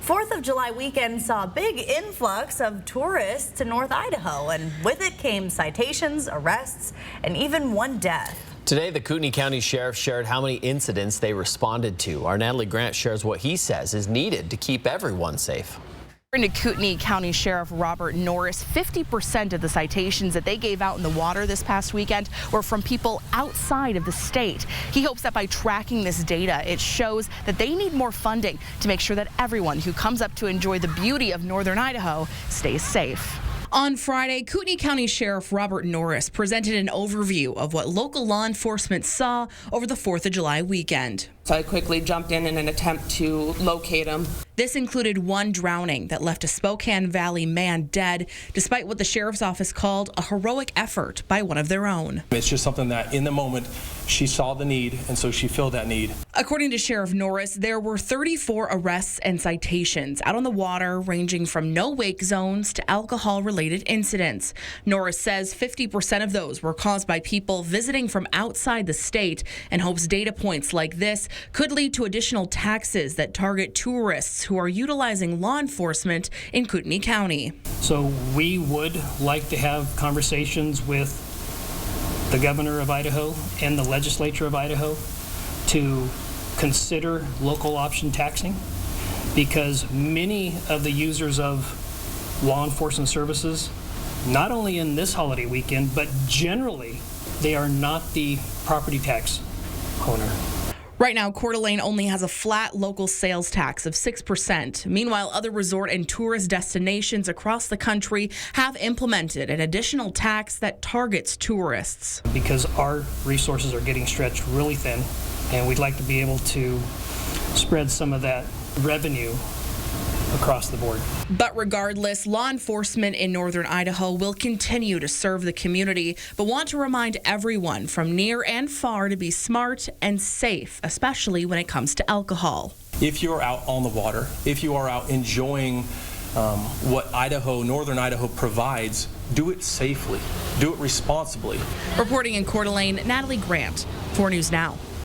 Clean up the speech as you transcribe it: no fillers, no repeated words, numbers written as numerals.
4th of July weekend saw a big influx of tourists to North Idaho, and with it came citations, arrests, and even one death. Today, the Kootenai County Sheriff shared how many incidents they responded to. Our Natalie Grant shares what he says is needed to keep everyone safe. According to Kootenai County Sheriff Rob-Norris, 50% of the citations that they gave out in the water this past weekend were from people outside of the state. He hopes that by tracking this data, it shows that they need more funding to make sure that everyone who comes up to enjoy the beauty of northern Idaho stays safe. On Friday, Kootenai County Sheriff Rob-Norris presented an overview of what local law enforcement saw over the 4th of July weekend. So I quickly jumped in an attempt to locate him. This included one drowning that left a Spokane Valley man dead, despite what the sheriff's office called a heroic effort by one of their own. It's just something that in the moment she saw the need, and so she filled that need. According to Sheriff Norris, there were 34 arrests and citations out on the water, ranging from no wake zones to alcohol-related incidents. Norris says 50% of those were caused by people visiting from outside the state, and hopes data points like this could lead to additional taxes that target tourists who are utilizing law enforcement in Kootenai County. So we would like to have conversations with the governor of Idaho and the legislature of Idaho to consider local option taxing, because many of the users of law enforcement services, not only in this holiday weekend, but generally, they are not the property tax owner. Right now, Coeur-d'alene only has a flat local sales tax of 6%. Meanwhile, other resort and tourist destinations across the country have implemented an additional tax that targets tourists. Because our resources are getting stretched really thin, and we'd like to be able to spread some of that revenue across the board. But regardless, law enforcement in northern Idaho will continue to serve the community, but want to remind everyone from near and far to be smart and safe, especially when it comes to alcohol. If you're out on the water, if you are out enjoying what northern Idaho provides, do it safely, do it responsibly. Reporting in Coeur d'Alene, Natalie Grant, 4 News Now.